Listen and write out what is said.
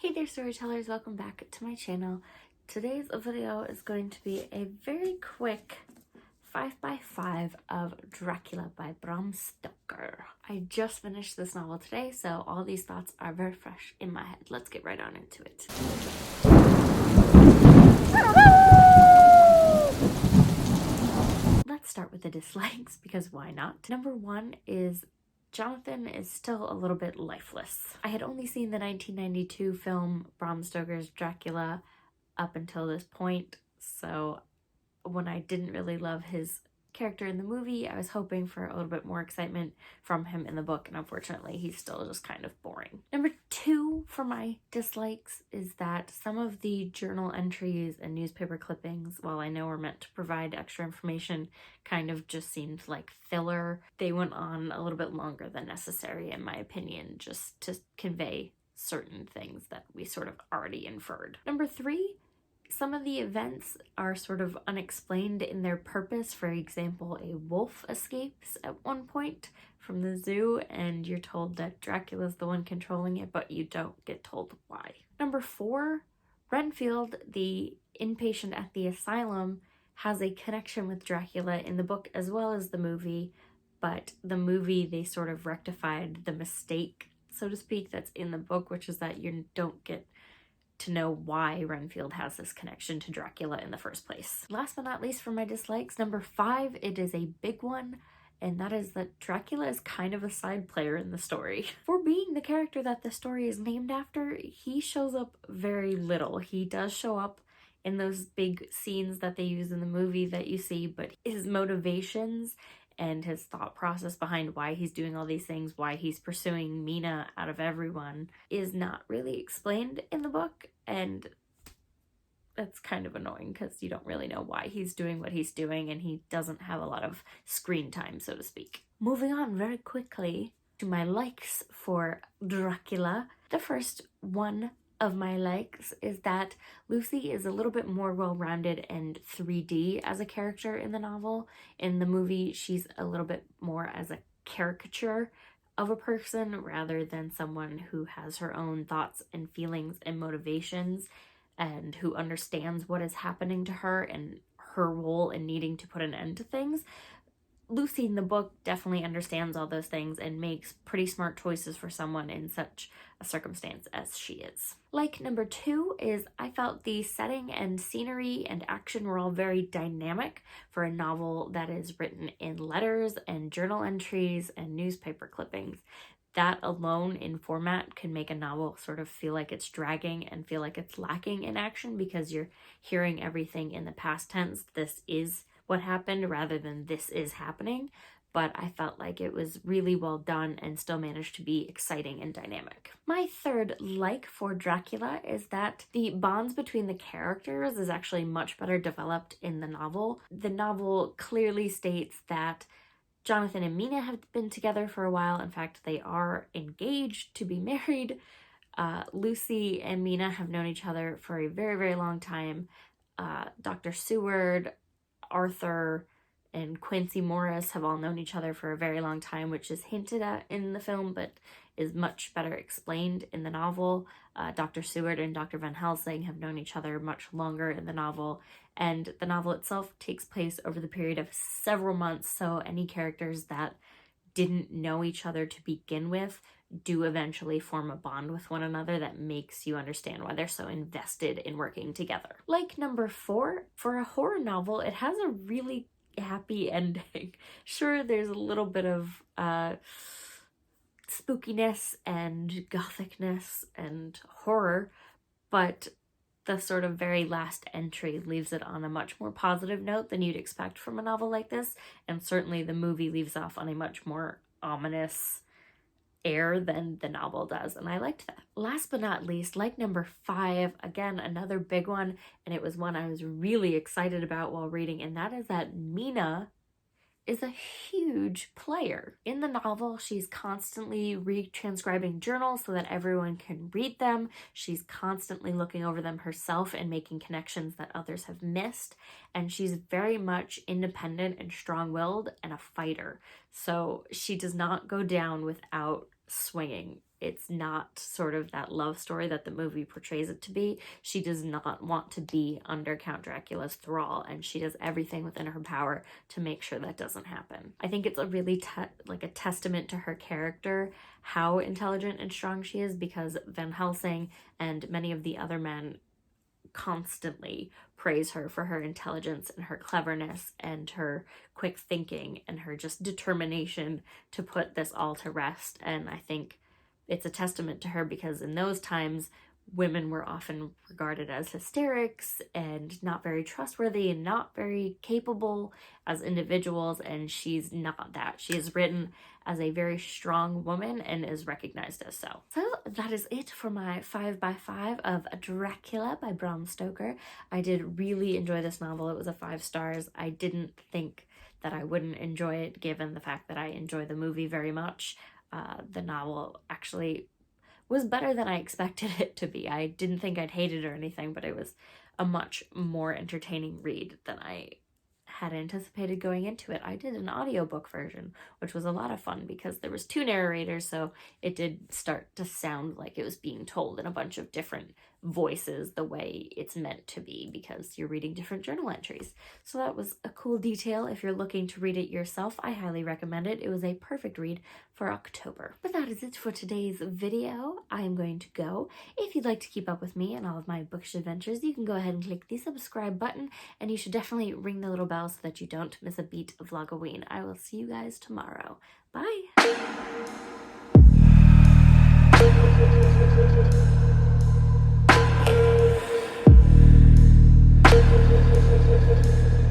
Hey there storytellers, welcome back to my channel. Today's video is going to be a very quick 5x5 of Dracula by Bram Stoker. I just finished this novel today, so all these thoughts are very fresh in my head. Let's get right on into it. Let's start with the dislikes, because why not? Number one is Jonathan is still a little bit lifeless. I had only seen the 1992 film Bram Stoker's Dracula up until this point, so when I didn't really love his character in the movie, I was hoping for a little bit more excitement from him in the book, and unfortunately he's still just kind of boring. Number two for my dislikes is that some of the journal entries and newspaper clippings, while I know were meant to provide extra information, kind of just seemed like filler. They went on a little bit longer than necessary, in my opinion, just to convey certain things that we sort of already inferred. Number three, some of the events are sort of unexplained in their purpose. For example, a wolf escapes at one point from the zoo and you're told that Dracula's the one controlling it, but you don't get told why. Number four, Renfield, the inpatient at the asylum, has a connection with Dracula in the book as well as the movie, but the movie they sort of rectified the mistake, so to speak, that's in the book, which is that you don't get to know why Renfield has this connection to Dracula in the first place. Last but not least for my dislikes, number five, it is a big one, and that is that Dracula is kind of a side player in the story. For being the character that the story is named after, he shows up very little. He does show up in those big scenes that they use in the movie that you see, but his motivations and his thought process behind why he's doing all these things, why he's pursuing Mina out of everyone, is not really explained in the book, and that's kind of annoying because you don't really know why he's doing what he's doing, and he doesn't have a lot of screen time, so to speak. Moving on very quickly to my likes for Dracula. The first one of my likes is that Lucy is a little bit more well-rounded and 3D as a character in the novel. In the movie, she's a little bit more as a caricature of a person rather than someone who has her own thoughts and feelings and motivations and who understands what is happening to her and her role in needing to put an end to things. Lucy in the book definitely understands all those things and makes pretty smart choices for someone in such a circumstance as she is. Like number two is I felt the setting and scenery and action were all very dynamic for a novel that is written in letters and journal entries and newspaper clippings. That alone in format can make a novel sort of feel like it's dragging and feel like it's lacking in action because you're hearing everything in the past tense. This is what happened rather than this is happening, but I felt like it was really well done and still managed to be exciting and dynamic. My third like for Dracula is that the bonds between the characters is actually much better developed in the novel. The novel clearly states that Jonathan and Mina have been together for a while. In fact, they are engaged to be married. Lucy and Mina have known each other for a very, very long time. Dr. Seward, Arthur, and Quincy Morris have all known each other for a very long time, which is hinted at in the film, but is much better explained in the novel. Dr. Seward and Dr. Van Helsing have known each other much longer in the novel, and the novel itself takes place over the period of several months, so any characters that didn't know each other to begin with do eventually form a bond with one another that makes you understand why they're so invested in working together. Like number four, for a horror novel, it has a really happy ending. Sure, there's a little bit of spookiness and gothicness and horror, but the sort of very last entry leaves it on a much more positive note than you'd expect from a novel like this, and certainly the movie leaves off on a much more ominous air than the novel does, and I liked that. Last but not least, like number five, again, another big one, and it was one I was really excited about while reading, and that is that Mina is a huge player. In the novel, she's constantly retranscribing journals so that everyone can read them. She's constantly looking over them herself and making connections that others have missed. And she's very much independent and strong-willed and a fighter. So she does not go down without swinging it's not sort of that love story that the movie portrays it to be. She does not want to be under Count Dracula's thrall, and she does everything within her power to make sure that doesn't happen. I think it's a really like a testament to her character, how intelligent and strong she is, because Van Helsing and many of the other men constantly praise her for her intelligence and her cleverness and her quick thinking and her just determination to put this all to rest. And I think it's a testament to her, because in those times women were often regarded as hysterics and not very trustworthy and not very capable as individuals, and she's not that. She is written as a very strong woman and is recognized as so. So that is it for my 5x5 of Dracula by Bram Stoker. I did really enjoy this novel. It was a 5 stars. I didn't think that I wouldn't enjoy it, given the fact that I enjoy the movie very much. The novel actually was better than I expected it to be. I didn't think I'd hate it or anything, but it was a much more entertaining read than I had anticipated going into it. I did an audiobook version, which was a lot of fun because there was 2 narrators, so it did start to sound like it was being told in a bunch of different voices the way it's meant to be, because you're reading different journal entries. So that was a cool detail. If you're looking to read it yourself, I highly recommend it. It was a perfect read for October. But that is it for today's video. I am going to go. If you'd like to keep up with me and all of my bookish adventures, you can go ahead and click the subscribe button, and you should definitely ring the little bell so that you don't miss a beat of Vlogoween. I will see you guys tomorrow. Bye!